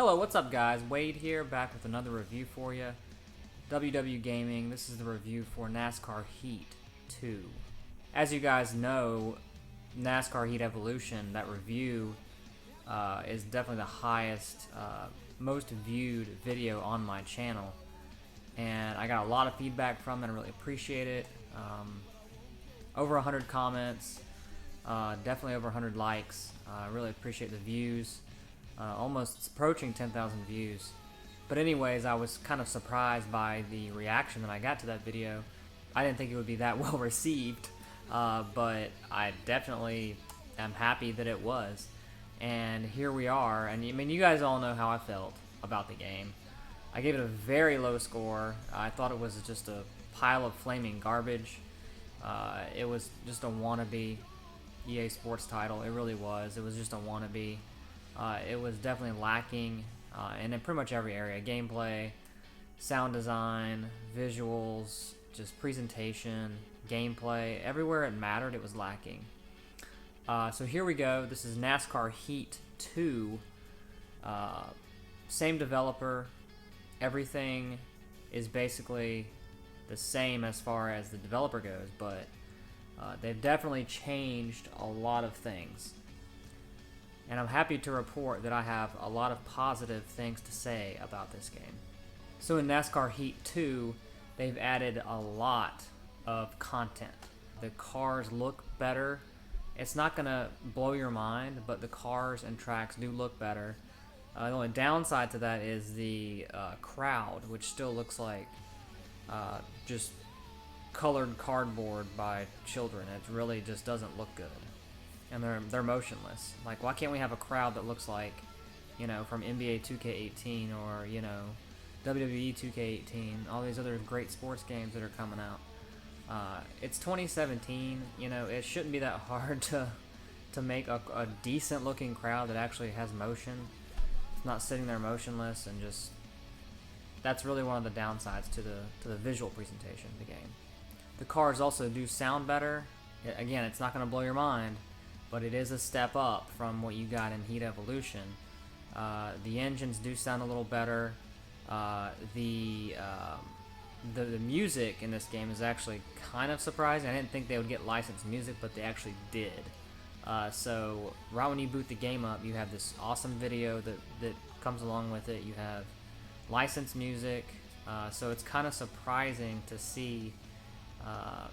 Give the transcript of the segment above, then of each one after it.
Hello, what's up guys? Wade here, back with another review for you. WW Gaming, this is the review for NASCAR Heat 2. As you guys know, NASCAR Heat Evolution, that review is definitely the highest, most viewed video on my channel. And I got a lot of feedback from it, I really appreciate it. Over 100 comments, definitely over 100 likes. I really appreciate the views. Almost approaching 10,000 views. But anyways, I was kind of surprised by the reaction that I got to that video. I didn't think it would be that well received, but I definitely am happy that it was. And here we are, and I mean, you guys all know how I felt about the game. I gave it a very low score. I thought it was just a pile of flaming garbage. It was just a wannabe EA Sports title. It really was. It was just a wannabe. It was definitely lacking in pretty much every area. Gameplay, sound design, visuals, just presentation, gameplay. Everywhere it mattered, it was lacking. So here we go. This is NASCAR Heat 2. Same developer. Everything is basically the same as far as the developer goes, but they've definitely changed a lot of things. And I'm happy to report that I have a lot of positive things to say about this game. So in NASCAR Heat 2, they've added a lot of content. The cars look better. It's not going to blow your mind, but the cars and tracks do look better. The only downside to that is the crowd, which still looks like just colored cardboard by children. It really just doesn't look good. And they're motionless. Like, why can't we have a crowd that looks like, you know, from NBA 2K18 or, you know, WWE 2K18, all these other great sports games that are coming out. It's 2017, you know, it shouldn't be that hard to make a decent looking crowd that actually has motion. It's not sitting there motionless, and just, that's really one of the downsides to the visual presentation of the game. The cars also do sound better. Again, it's not going to blow your mind, but it is a step up from what you got in Heat Evolution. The engines do sound a little better. The music in this game is actually kind of surprising. I didn't think they would get licensed music, but they actually did. So right when you boot the game up, you have this awesome video that comes along with it. You have licensed music, so it's kind of surprising to see.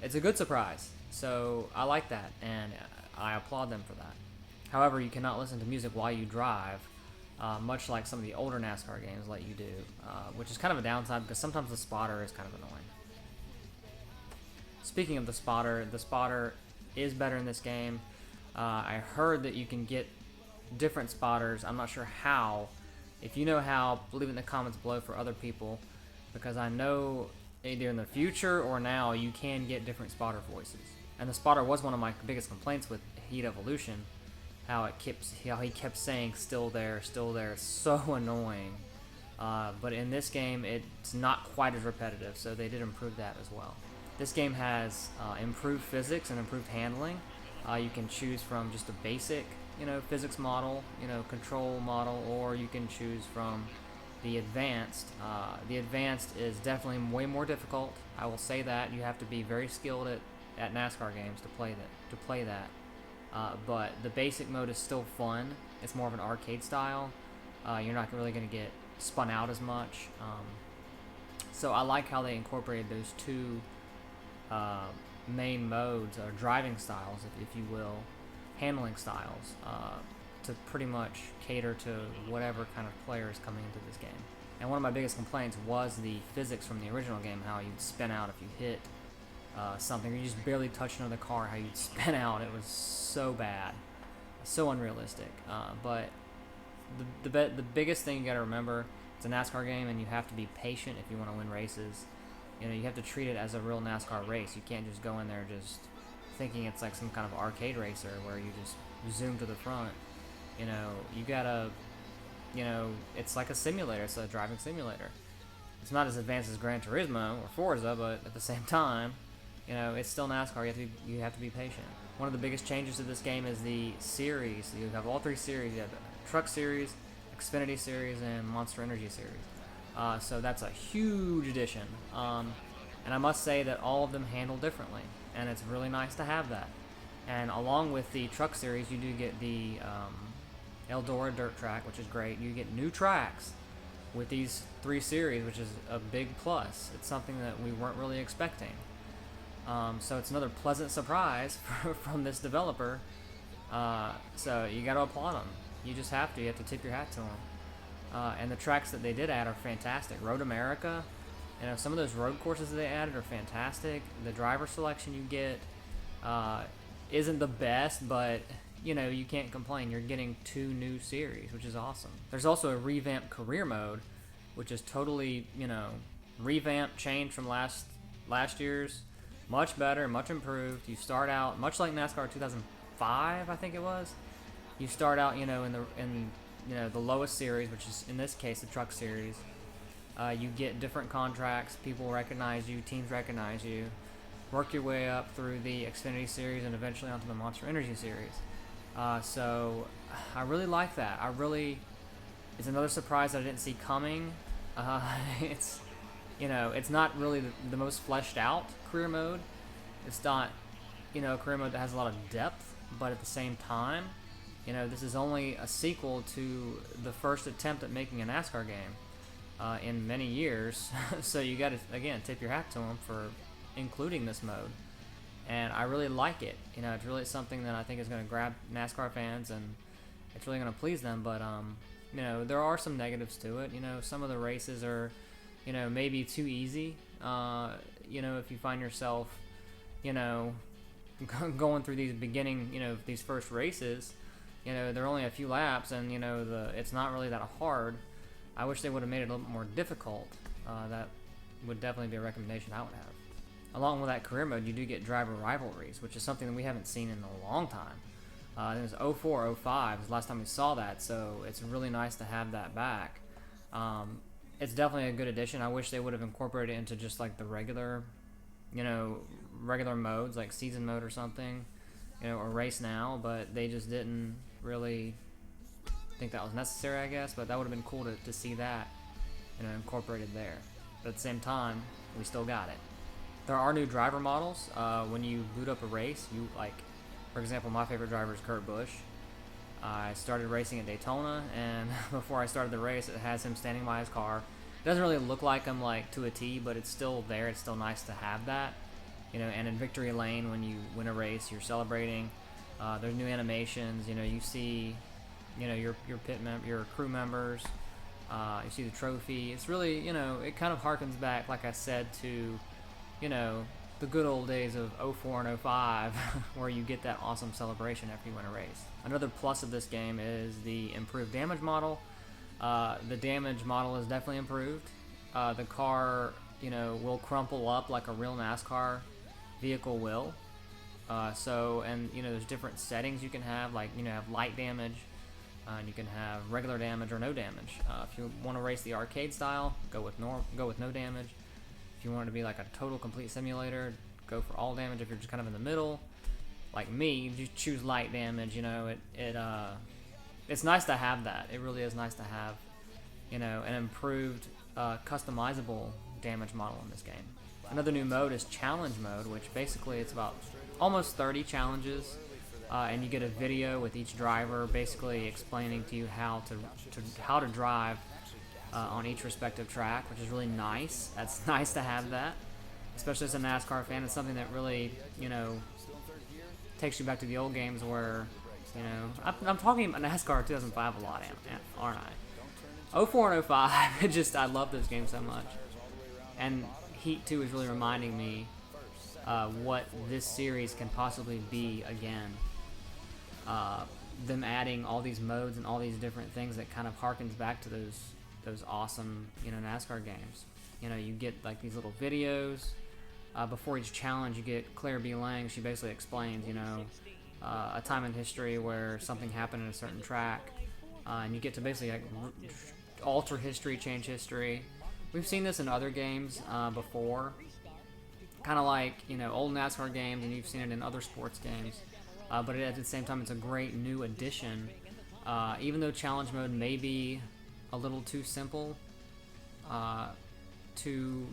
It's a good surprise, so I like that, and I applaud them for that. However, you cannot listen to music while you drive, much like some of the older NASCAR games let you do, which is kind of a downside because sometimes the spotter is kind of annoying. Speaking of the spotter is better in this game. I heard that you can get different spotters. I'm not sure how. If you know how, leave it in the comments below for other people, because I know either in the future or now you can get different spotter voices. And the spotter was one of my biggest complaints with Heat Evolution, how he kept saying still there, it's so annoying. But in this game it's not quite as repetitive, so they did improve that as well. This game has improved physics and improved handling. You can choose from just a basic, you know, physics model, you know, control model, or you can choose from the advanced. The advanced is definitely way more difficult. I will say that. You have to be very skilled at NASCAR games to play that. But the basic mode is still fun. It's more of an arcade style. You're not really going to get spun out as much. So I like how they incorporated those two main modes, or driving styles, if you will, handling styles, to pretty much cater to whatever kind of player is coming into this game. And one of my biggest complaints was the physics from the original game, how you'd spin out if you hit something, or you just barely touch another car, how you'd spin out. It was so bad, so unrealistic. But the biggest thing you got to remember, it's a NASCAR game, and you have to be patient if you want to win races. You know, you have to treat it as a real NASCAR race. You can't just go in there just thinking it's like some kind of arcade racer where you just zoom to the front. You know, you gotta, you know, it's like a simulator. It's a driving simulator. It's not as advanced as Gran Turismo or Forza, but at the same time, you know, it's still NASCAR. You have to be patient. One of the biggest changes to this game is the series. You have all three series. You have a truck series, a Xfinity Series and Monster Energy Series. So that's a huge addition. And I must say that all of them handle differently, and it's really nice to have that. And along with the Truck Series, you do get the Eldora Dirt Track, which is great. You get new tracks with these 3 series, which is a big plus. It's something that we weren't really expecting. So it's another pleasant surprise from this developer. So you got to applaud them. You just have to. You have to tip your hat to them. And the tracks that they did add are fantastic. Road America, some of those road courses that they added are fantastic. The driver selection you get isn't the best, but you can't complain. You're getting 2 new series, which is awesome. There's also a revamped career mode, which is totally, revamped, changed from last year's. Much better, much improved. You start out much like NASCAR 2005, I think it was. You start out, in the lowest series, which is in this case the Truck Series. You get different contracts. People recognize you. Teams recognize you. Work your way up through the Xfinity Series and eventually onto the Monster Energy Series. So I really like that. It's another surprise that I didn't see coming. It's not really the most fleshed out career mode. It's not, a career mode that has a lot of depth, but at the same time, this is only a sequel to the first attempt at making a NASCAR game in many years. So you got to, again, tip your hat to them for including this mode. And I really like it. It's really something that I think is going to grab NASCAR fans, and it's really going to please them. But there are some negatives to it. Some of the races are, maybe too easy. If you find yourself, going through these these first races, they're only a few laps, and it's not really that hard. I wish they would have made it a little bit more difficult. That would definitely be a recommendation I would have. Along with that career mode, you do get driver rivalries, which is something that we haven't seen in a long time. It was 04, 05 was the last time we saw that, so it's really nice to have that back. It's definitely a good addition. I wish they would have incorporated it into just like the regular modes, like season mode or something, or race now, but they just didn't really think that was necessary, I guess. But that would have been cool to see that, incorporated there. But at the same time, we still got it. There are new driver models. When you boot up a race, for example, my favorite driver is Kurt Busch. I started racing at Daytona, and before I started the race, it has him standing by his car. It doesn't really look like him to a T, but it's still there. It's still nice to have that. And in Victory Lane, when you win a race, you're celebrating. There's new animations. You see, your your crew members. You see the trophy. It's really, it kind of harkens back, like I said, to the good old days of 04 and 05 where you get that awesome celebration after you win a race. Another plus of this game is the improved damage model. The damage model is definitely improved. The car, will crumple up like a real NASCAR vehicle will. There's different settings you can have, have light damage, and you can have regular damage or no damage. If you want to race the arcade style, go with no damage. If you want it to be like a total complete simulator, go for all damage. If you're just kind of in the middle, like me, you choose light damage. It's nice to have that. It really is nice to have, an improved customizable damage model in this game. Another new mode is challenge mode, which basically it's about almost 30 challenges, and you get a video with each driver basically explaining to you how to drive on each respective track, which is really nice. That's nice to have that, especially as a NASCAR fan. It's something that really, takes you back to the old games where, I'm talking about NASCAR 2005 a lot, aren't I? 04 and 05, I love those games so much. And Heat 2 is really reminding me what this series can possibly be again. Them adding all these modes and all these different things that kind of harkens back to those awesome, NASCAR games. You get like these little videos. Before each challenge, you get Claire B. Lang. She basically explains, a time in history where something happened in a certain track, and you get to basically alter history, change history. We've seen this in other games before, kind of like old NASCAR games, and you've seen it in other sports games. But at the same time, it's a great new addition. Even though challenge mode may be a little too simple, too,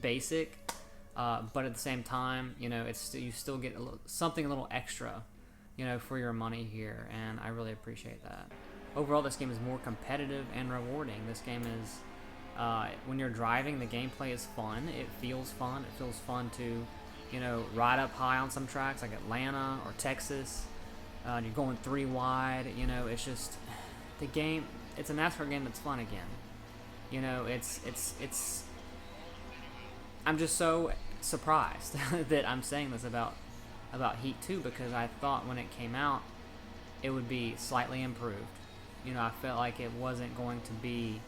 basic, but at the same time, you still get something a little extra, for your money here, and I really appreciate that. Overall, this game is more competitive and rewarding. This game is, when you're driving, the gameplay is fun. It feels fun. It feels fun to, ride up high on some tracks like Atlanta or Texas. You're going 3 wide. It's just the game. It's a NASCAR game that's fun again. It's. I'm just so surprised that I'm saying this about Heat 2, because I thought when it came out it would be slightly improved. I felt like it wasn't going to be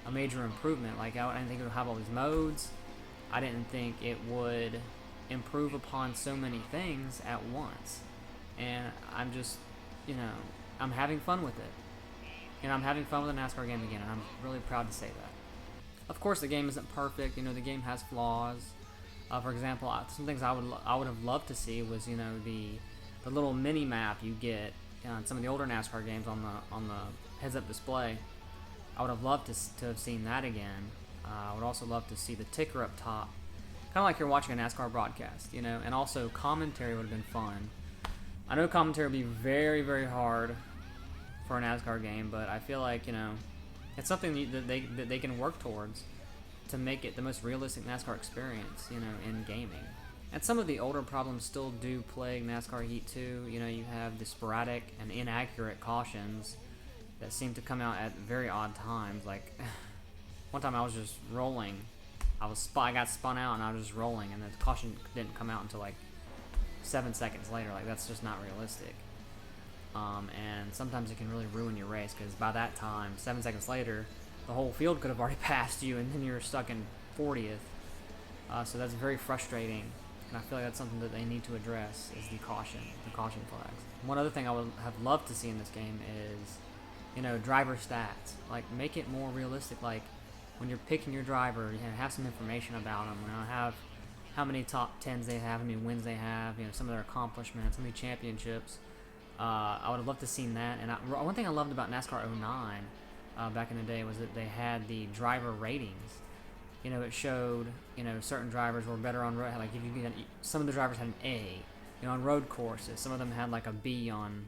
a major improvement. Like, I didn't think it would have all these modes. I didn't think it would improve upon so many things at once. And I'm just, I'm having fun with it. I'm having fun with the NASCAR game again, and I'm really proud to say that. Of course, the game isn't perfect. The game has flaws. For example, some things I would have loved to see was, the little mini map you get on some of the older NASCAR games on the heads-up display. I would have loved to have seen that again. I would also love to see the ticker up top, kind of like you're watching a NASCAR broadcast, and also commentary would have been fun. I know commentary would be very, very hard for a NASCAR game, but I feel like, it's something that they can work towards to make it the most realistic NASCAR experience, in gaming. And some of the older problems still do plague NASCAR Heat 2. You have the sporadic and inaccurate cautions that seem to come out at very odd times. Like, one time I was just rolling. I got spun out and I was just rolling, and the caution didn't come out until like 7 seconds later. Like, that's just not realistic. And sometimes it can really ruin your race, because by that time, 7 seconds later, the whole field could have already passed you, and then you're stuck in 40th. So that's very frustrating, and I feel like that's something that they need to address, is the caution flags. One other thing I would have loved to see in this game is, driver stats. Like, make it more realistic. Like, when you're picking your driver, have some information about them. Have how many top 10s they have, how many wins they have, some of their accomplishments, how many championships. I would have loved to have seen that. And one thing I loved about NASCAR 09 back in the day was that they had the driver ratings. It showed, certain drivers were better on road. Like, some of the drivers had an A, on road courses. Some of them had like a B on,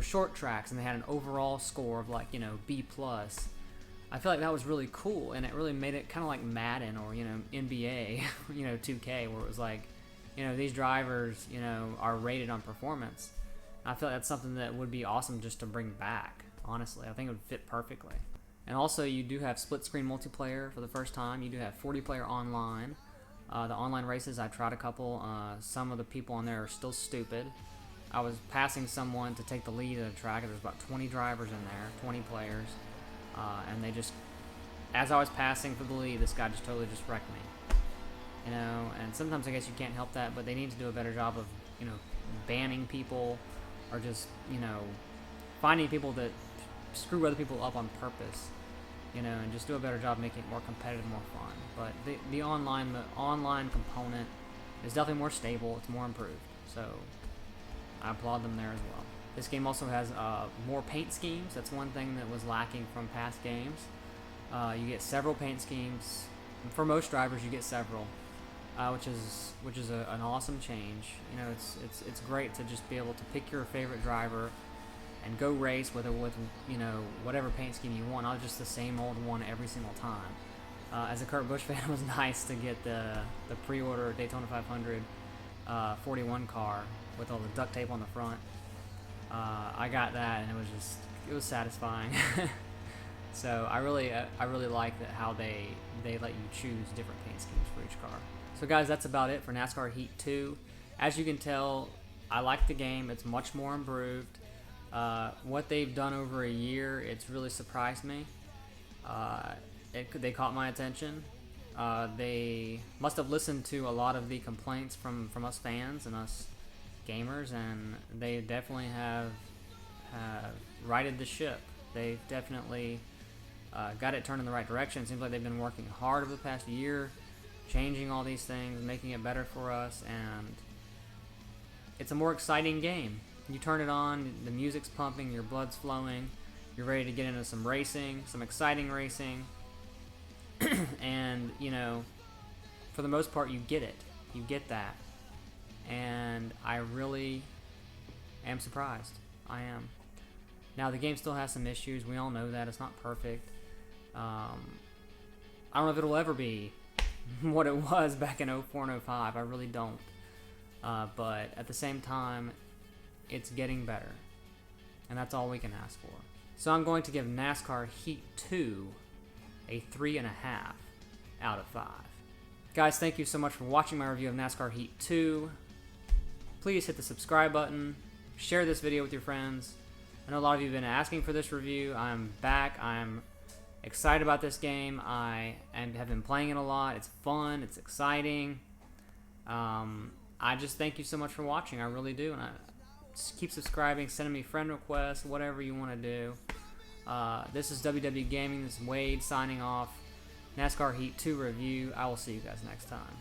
short tracks, and they had an overall score of like, B+. I feel like that was really cool, and it really made it kind of like Madden or, NBA, 2K, where it was like, these drivers, are rated on performance. I feel like that's something that would be awesome just to bring back, honestly. I think it would fit perfectly. And also, you do have split-screen multiplayer for the first time. You do have 40-player online. The online races, I tried a couple. Some of the people on there are still stupid. I was passing someone to take the lead at a track, and there's about 20 drivers in there, 20 players. And they just, as I was passing for the lead, this guy just totally just wrecked me. And sometimes I guess you can't help that, but they need to do a better job of, banning people, or just, finding people that screw other people up on purpose, and just do a better job making it more competitive, more fun. But the online component is definitely more stable. It's more improved. So I applaud them there as well. This game also has more paint schemes. That's one thing that was lacking from past games. You get several paint schemes. For most drivers, you get several, which is an awesome change. It's great to just be able to pick your favorite driver and go race with whatever paint scheme you want, not just the same old one every single time. As a Kurt Busch fan, it was nice to get the pre-order Daytona 500 41 car with all the duct tape on the front. I got that, and it was satisfying. So I really like that how they let you choose different paint schemes for each car. So guys, that's about it for NASCAR Heat 2. As you can tell, I like the game. It's much more improved. What they've done over a year, it's really surprised me. They caught my attention. They must have listened to a lot of the complaints from us fans and us gamers, and they definitely have righted the ship. They've definitely got it turned in the right direction. It seems like they've been working hard over the past year, changing all these things, making it better for us, and it's a more exciting game. You turn it on, the music's pumping, your blood's flowing, you're ready to get into some racing, some exciting racing, and, you know, for the most part, you get it. You get that. And I really am surprised. I am. Now, the game still has some issues. We all know that. It's not perfect. I don't know if it'll ever be what it was back in 04 and 05. I really don't. But at the same time, it's getting better. And that's all we can ask for. So I'm going to give NASCAR Heat 2 a 3.5 out of 5. Guys, thank you so much for watching my review of NASCAR Heat 2. Please hit the subscribe button. Share this video with your friends. I know a lot of you have been asking for this review. I'm back. I'm excited about this game. Have been playing it a lot. It's fun. It's exciting. I just thank you so much for watching. I really do. And just keep subscribing, sending me friend requests, whatever you want to do. This is WW Gaming. This is Wade signing off. NASCAR Heat 2 review. I will see you guys next time.